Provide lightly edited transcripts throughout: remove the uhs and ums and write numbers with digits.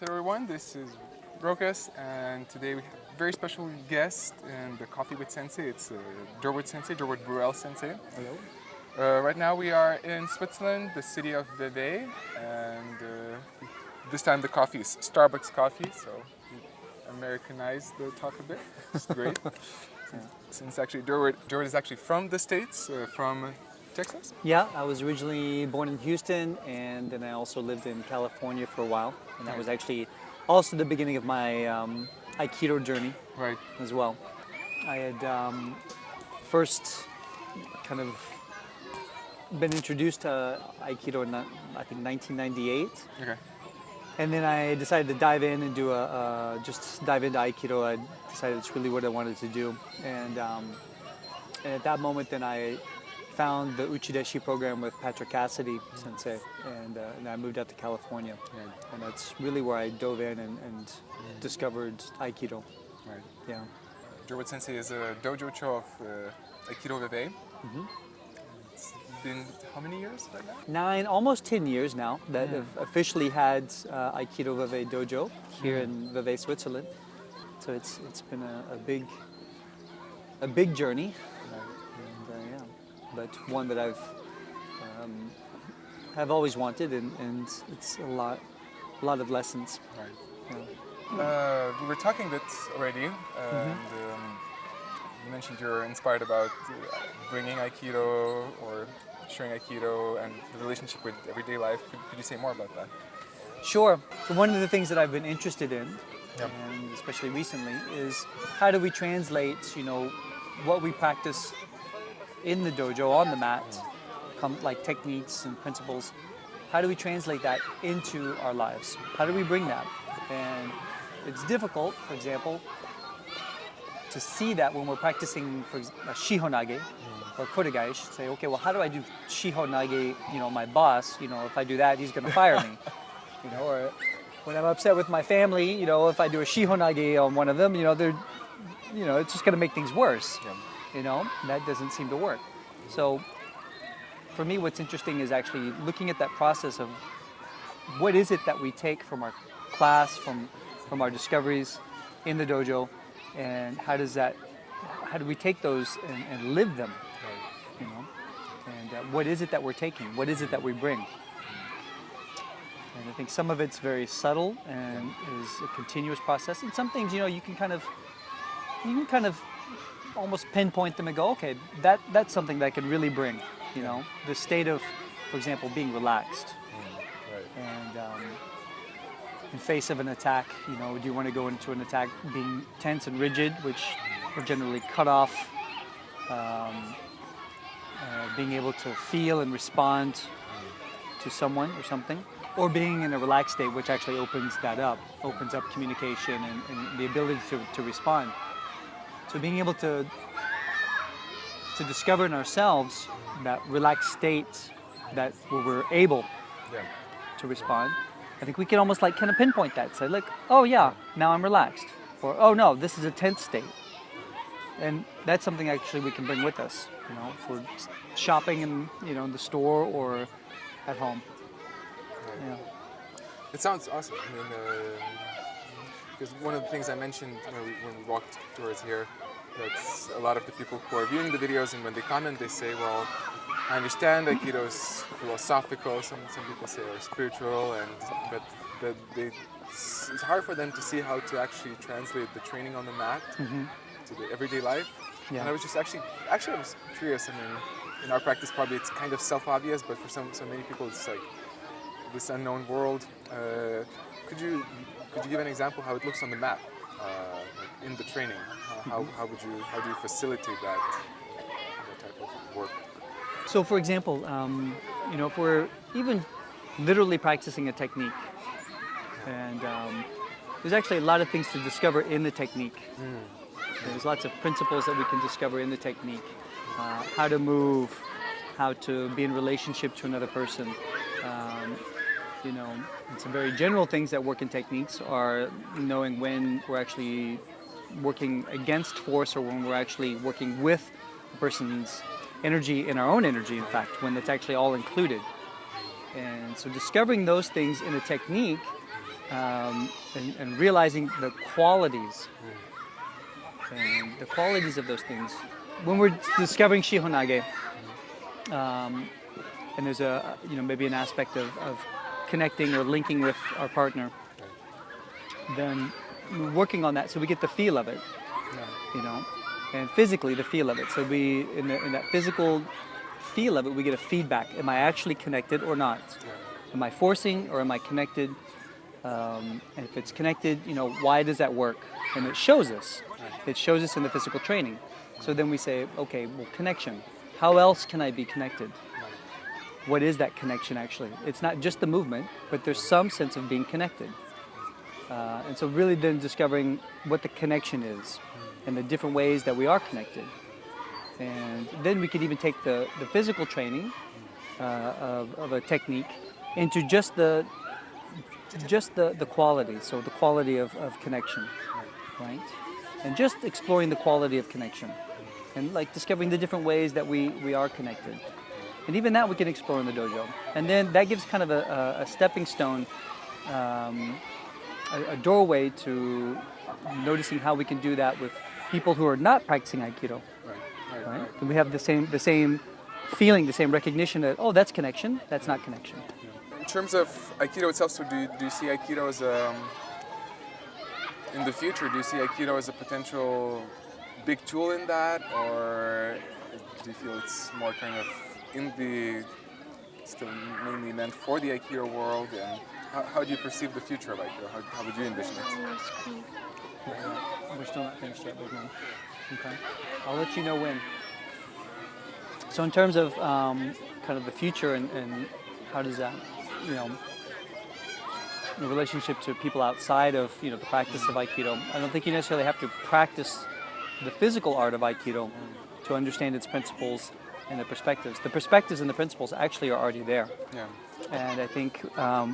Hello everyone, this is Rokas, and today we have a very special guest in the Coffee with Sensei. It's Durward Burrell Sensei. Hello. Right now we are in Switzerland, the city of Vevey, and this time the coffee is Starbucks coffee, so we Americanized the talk a bit. It's great. Since actually Durward is actually from the States, from Texas? Yeah, I was originally born in Houston, and then I also lived in California for a while, and that was actually also the beginning of my Aikido journey, Right. as well. I had first kind of been introduced to Aikido in, I think, 1998, Okay. and then I decided to dive in and do just dive into Aikido. I decided it's really what I wanted to do, and at that moment, then I found the Uchideshi program with Patrick Cassidy Sensei, and I moved out to California, and that's really where I dove in and discovered Aikido. Right. Yeah. Durward Sensei is a Dojo-Cho of Aikido Vevey. It's been how many years right now? Almost 10 years now that I've officially had Aikido Vevey Dojo here in Vevey, Switzerland. So it's been a big journey. But one that have always wanted, and it's a lot of lessons. Right. Yeah. We were talking a bit already, and you mentioned you're inspired about bringing Aikido or sharing Aikido and the relationship with everyday life. Could you say more about that? Sure. So one of the things that I've been interested in, and especially recently, is how do we translate, what we practice in the dojo, on the mat, like techniques and principles, how do we translate that into our lives? How do we bring that? And it's difficult, for example, to see that when we're practicing for Shihonage or Kotegai. I should say, okay, well, how do I do Shihonage, my boss, if I do that, he's going to fire me. Or when I'm upset with my family, if I do a Shihonage on one of them, it's just going to make things worse. That doesn't seem to work. So for me, what's interesting is actually looking at that process of what is it that we take from our class, from our discoveries in the dojo, and how do we take those and live them, and what is it that we're taking? What is it that we bring? And I think some of it's very subtle and is a continuous process, and some things, you can kind of almost pinpoint them and go, okay, that's something that I can really bring, the state of, for example, being relaxed. And in face of an attack, do you want to go into an attack being tense and rigid, which are generally cut off, being able to feel and respond to someone or something, or being in a relaxed state, which actually opens up communication and the ability to respond. So being able to discover in ourselves that relaxed state where we're able to respond, I think we can almost kind of pinpoint that. Say, like, oh yeah, now I'm relaxed. Or, oh no, this is a tense state. And that's something actually we can bring with us, if we're shopping in the store or at home. Yeah. It sounds awesome. I mean, because one of the things I mentioned when we walked towards here, that's a lot of the people who are viewing the videos, and when they comment, they say, well, I understand Aikido is philosophical, some people say or spiritual, but it's hard for them to see how to actually translate the training on the mat to the everyday life. Yeah. And I was just actually I was curious. I mean, in our practice, probably it's kind of self-obvious, but for so many people, it's like this unknown world. Could you give an example how it looks on the mat, in the training? How do you facilitate that type of work? So, for example, if we're even literally practicing a technique, and there's actually a lot of things to discover in the technique. There's lots of principles that we can discover in the technique. How to move, how to be in relationship to another person. Some very general things that work in techniques are knowing when we're actually working against force or when we're actually working with a person's energy and our own energy, in fact, when it's actually all included. And so discovering those things in a technique and realizing the qualities and the qualities of those things. When we're discovering Shihonage, and there's a maybe an aspect of connecting or linking with our partner, then we're working on that so we get the feel of it, and physically the feel of it. So we in that physical feel of it, we get a feedback. Am I actually connected or not? Am I forcing or am I connected? And if it's connected, why does that work? And it shows us. It shows us in the physical training. So then we say, okay, well, connection. How else can I be connected? What is that connection actually? It's not just the movement, but there's some sense of being connected. And so really then discovering what the connection is and the different ways that we are connected. And then we could even take the physical training of a technique into just the quality, so the quality of connection, right? And just exploring the quality of connection and like discovering the different ways that we are connected. And even that we can explore in the dojo. And then that gives kind of a stepping stone, a doorway to noticing how we can do that with people who are not practicing Aikido. Right? And we have the same feeling, the same recognition that, oh, that's connection, that's not connection. In terms of Aikido itself, so do you see Aikido as in the future, do you see Aikido as a potential big tool in that, or do you feel it's more kind of still mainly meant for the Aikido world, and how do you perceive the future of Aikido? How would you envision it? We're still not finished yet, big man. Okay. I'll let you know when. So in terms of kind of the future and how does that, in relationship to people outside of, the practice of Aikido, I don't think you necessarily have to practice the physical art of Aikido to understand its principles and the perspectives. The perspectives and the principles actually are already there. Yeah. And I think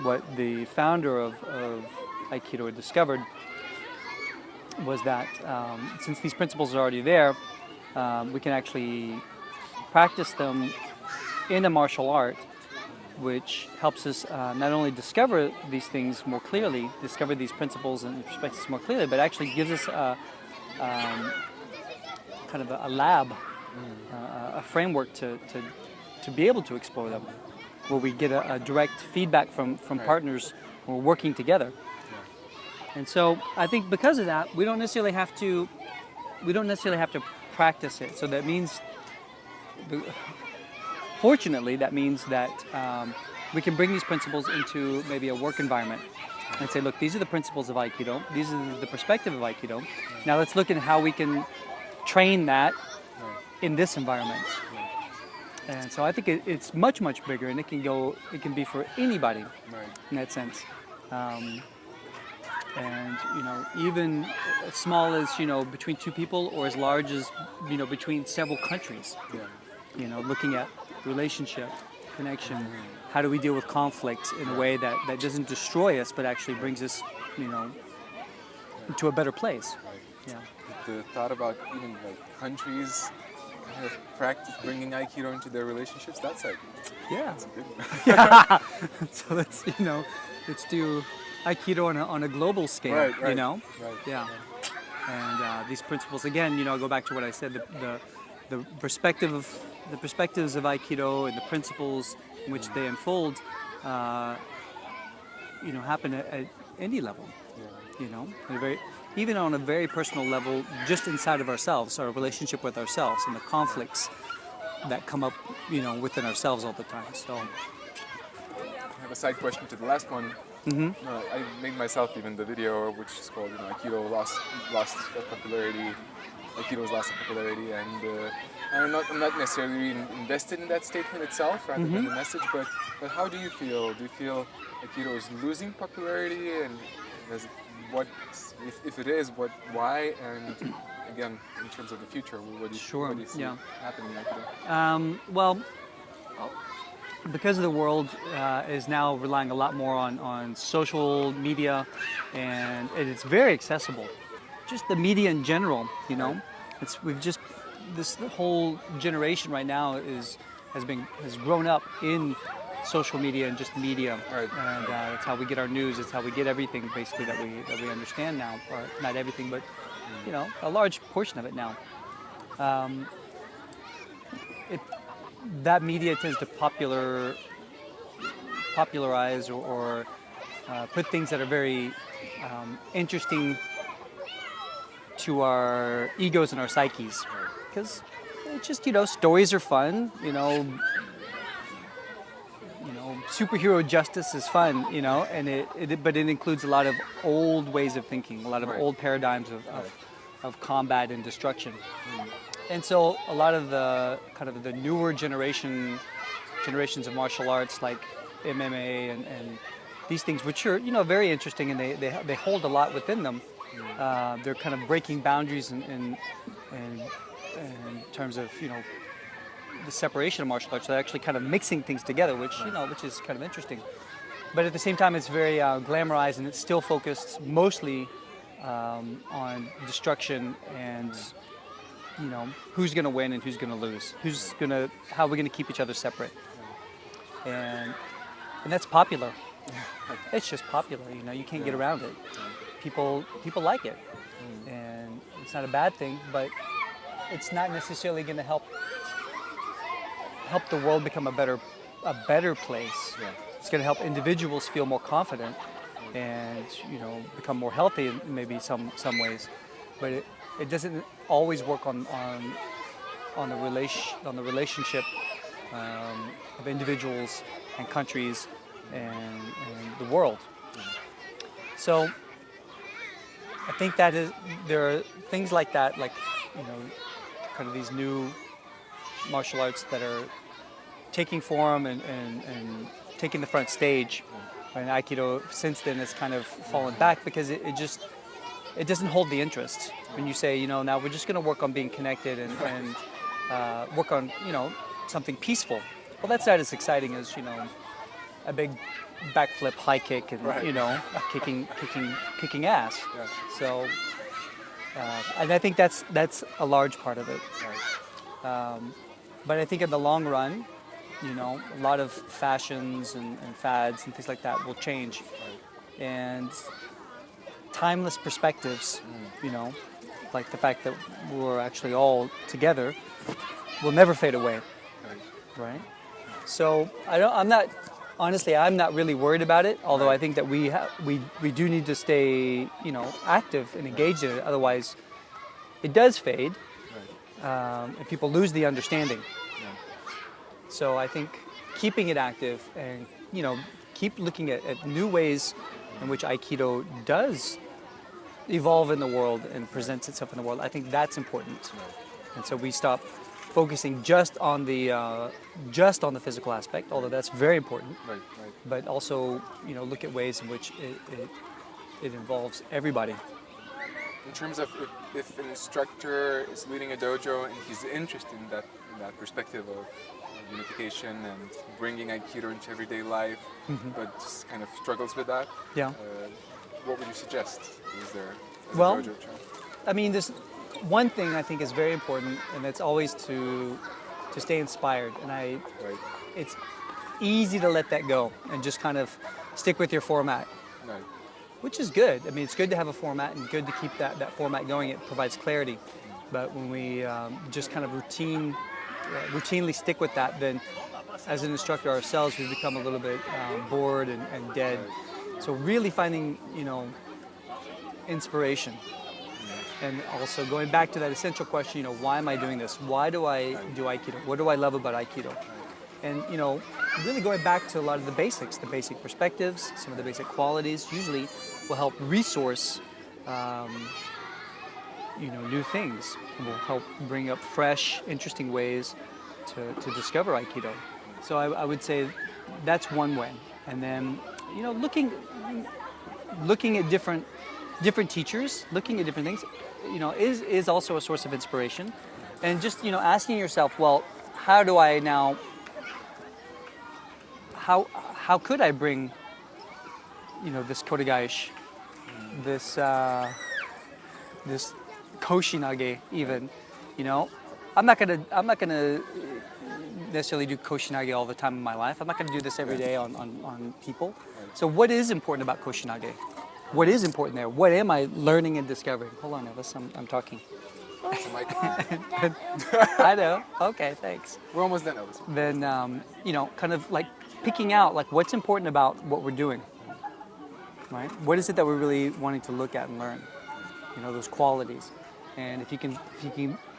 what the founder of Aikido had discovered was that since these principles are already there, we can actually practice them in a martial art, which helps us not only discover these things more clearly, discover these principles and perspectives more clearly, but actually gives us kind of a lab, a framework to be able to explore them, where we get a direct feedback from partners when we're working together. And so I think because of that, we don't necessarily have to practice it. So that means, fortunately, that means that we can bring these principles into maybe a work environment and say, look, these are the principles of Aikido. These are the perspective of Aikido. Now let's look at how we can train that in this environment. And so I think it's much, much bigger, and it can be for anybody in that sense. And even as small as between two people, or as large as between several countries. Looking at relationship, connection. How do we deal with conflict in a way that doesn't destroy us, but actually brings us, to a better place? Yeah. The thought about even like countries kind of practice bringing Aikido into their relationships. That's like that's a good one. Yeah. So let's do Aikido on a global scale, Right. Yeah. And these principles, again, go back to what I said, the perspectives of Aikido and the principles in which they unfold, happen at any level, even on a very personal level, just inside of ourselves, our relationship with ourselves and the conflicts that come up, within ourselves all the time. So I have a side question to the last one. I made myself even the video, which is called Aikido lost popularity. Aikido's lost popularity, and I'm not necessarily invested in that statement itself, rather than the message. But how do you feel? Do you feel Aikido is losing popularity, and if it is, why? And again, in terms of the future, what do you see happening in Aikido? Well, because the world is now relying a lot more on social media, and it's very accessible. Just the media in general, this whole generation right now has grown up in social media and just media, Right. and it's how we get our news. It's how we get everything basically that we understand now, or not everything, but a large portion of it now. That media tends to popularize or put things that are very interesting to our egos and our psyches, because it's just stories are fun. Superhero justice is fun, but it includes a lot of old ways of thinking, a lot of old paradigms of combat and destruction. And so a lot of the kind of the newer generations of martial arts like MMA and these things, which are very interesting, and they hold a lot within them. They're kind of breaking boundaries in terms of the separation of martial arts. They're actually kind of mixing things together, which is kind of interesting. But at the same time, it's very glamorized, and it's still focused mostly on destruction and who's going to win and who's going to lose, how we're going to keep each other separate, and that's popular. It's just popular, you can't get around it. People like it, and it's not a bad thing, but it's not necessarily going to help the world become a better place. It's going to help individuals feel more confident and become more healthy in maybe some ways, but it doesn't always work on the relationship of individuals and countries and the world. So I think there are things like that, like kind of these new martial arts that are taking form and taking the front stage. And Aikido since then has kind of fallen back because it doesn't hold the interest. When you say, now we're just going to work on being connected and work on, something peaceful. Well, that's not as exciting as, a big backflip high kick and, kicking ass. Yeah. So, and I think that's a large part of it. But I think in the long run, a lot of fashions and fads and things like that will change. And timeless perspectives, like the fact that we're actually all together, will never fade away, right? So I'm not really worried about it. Although I think that we do need to stay, active and engaged in it. Otherwise, it does fade, and people lose the understanding. So I think keeping it active and keep looking at new ways in which Aikido does evolve in the world and presents itself in the world. I think that's important, and so we stop focusing just on the physical aspect, although that's very important. Right. But also, look at ways in which it involves everybody. In terms of if an instructor is leading a dojo and he's interested in that perspective of unification and bringing Aikido into everyday life, but just kind of struggles with that, what would you suggest? Is there as a Dojo-Cho? I mean, there's one thing I think is very important, and that's always to stay inspired. And it's easy to let that go and just kind of stick with your format, which is good. I mean, it's good to have a format and good to keep that format going. It provides clarity. But when we just kind of routinely stick with that, then as an instructor ourselves, we become a little bit bored and dead. So really finding, inspiration. And also going back to that essential question, why am I doing this? Why do I do Aikido? What do I love about Aikido? And, really going back to a lot of the basics, the basic perspectives, some of the basic qualities usually will help resource, new things. It will help bring up fresh, interesting ways to discover Aikido. So I would say that's one way. And then, looking at different teachers, looking at different things, is also a source of inspiration. And just, asking yourself, well, how do I now, how could I bring, this Kotegaishi, this Koshinage even, I'm not gonna necessarily do Koshinage all the time in my life. I'm not going to do this every day on people. So what is important about Koshinage? What is important there? What am I learning and discovering? Hold on, Elvis, I'm talking. It's a mic. I know. Okay, thanks. We're almost done, Elvis. Then, you know, kind of like picking out like what's important about what we're doing, right? What is it that we're really wanting to look at and learn? You know, those qualities. And if you can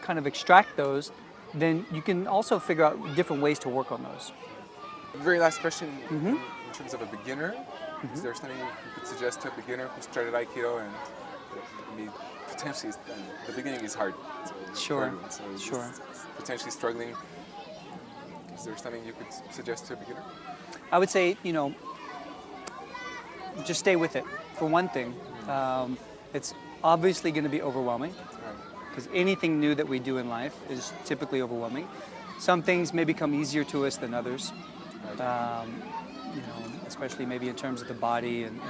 kind of extract those, then you can also figure out different ways to work on those. Very last question, in terms of a beginner, is there something you could suggest to a beginner who started Aikido and maybe potentially the beginning is hard? Sure. So potentially struggling. Is there something you could suggest to a beginner? I would say, you know, just stay with it. For one thing, it's obviously going to be overwhelming because anything new that we do in life is typically overwhelming. Some things may become easier to us than others, you know, especially maybe in terms of the body and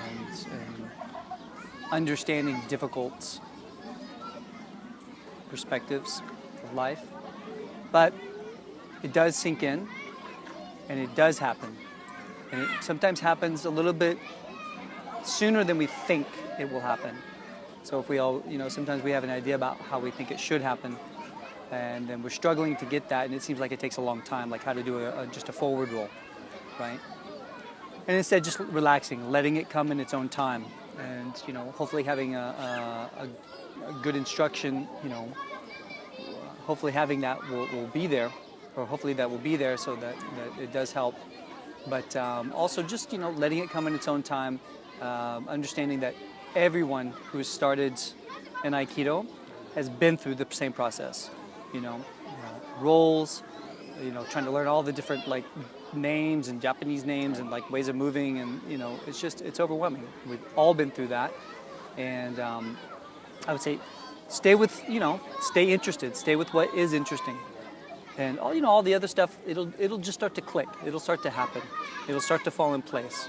understanding difficult perspectives of life. But it does sink in, and it does happen. And it sometimes happens a little bit sooner than we think it will happen. So if we all, you know, sometimes we have an idea about how we think it should happen, and then we're struggling to get that, and it seems like it takes a long time, like how to do just a forward roll, right? And instead just relaxing, letting it come in its own time, and, you know, hopefully having a good instruction, you know, hopefully having that will be there, or hopefully that will be there so that it does help. But also just, you know, letting it come in its own time, understanding that everyone who started in Aikido has been through the same process, you know, roles, you know, trying to learn all the different like names and Japanese names and like ways of moving, and, you know, it's overwhelming. We've all been through that, and I would say stay with, you know, stay interested, stay with what is interesting, and all, you know, all the other stuff, it'll just start to click, it'll start to happen, it'll start to fall in place.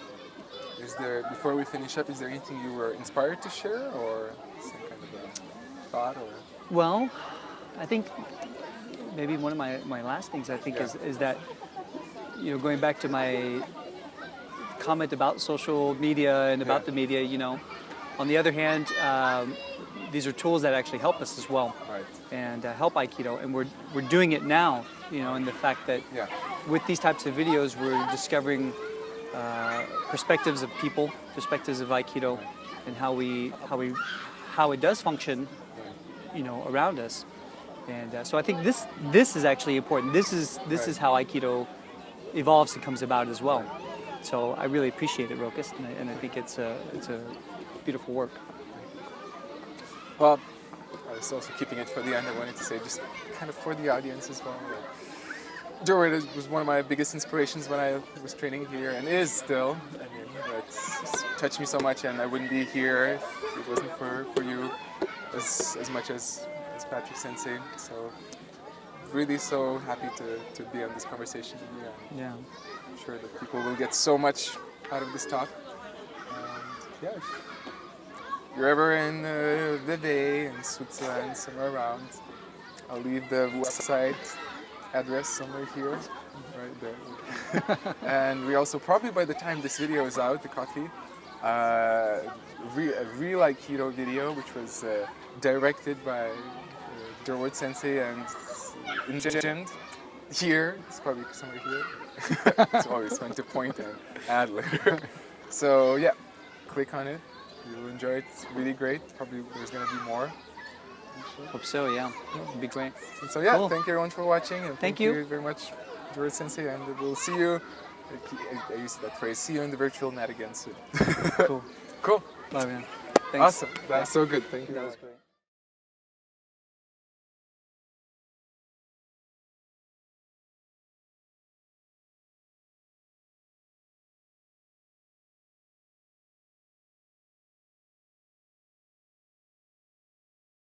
Is there, before we finish up, is there anything you were inspired to share, or some kind of a thought, or? Well, I think maybe one of my last things I think is that, you know, going back to my comment about social media and about the media, you know, on the other hand, these are tools that actually help us as well, and help Aikido, and we're doing it now, you know, in the fact that with these types of videos we're discovering perspectives of people, perspectives of Aikido, and how it does function, you know, around us. And so I think this is actually important. This is how Aikido evolves and comes about as well. So I really appreciate it, Rokas, and I think it's a beautiful work. Well, I was also keeping it for the end. I wanted to say, just kind of for the audience as well, Durward was one of my biggest inspirations when I was training here, and is still. I mean, it's touched me so much, and I wouldn't be here if it wasn't for you as much as Patrick Sensei. So really so happy to be on this conversation with you. Yeah. I'm sure that people will get so much out of this talk. And yeah, if you're ever in Vevey, in Switzerland, somewhere around, I'll leave the website address somewhere here, right there. And we also, probably by the time this video is out, the coffee, a real Aikido video, which was directed by Durward Sensei and envisioned here. It's probably somewhere here. It's always fun to point and add later. So yeah, click on it. You'll enjoy it. It's really great. Probably there's going to be more. Hope so, yeah. It'd be great. And so yeah, cool. Thank you everyone for watching, and thank you very much, Durward Sensei, and we'll see you. I used that phrase. See you in the virtual net again soon. Cool. Cool. Bye, man. Thanks. Awesome. That's so good. Thank you. That was great.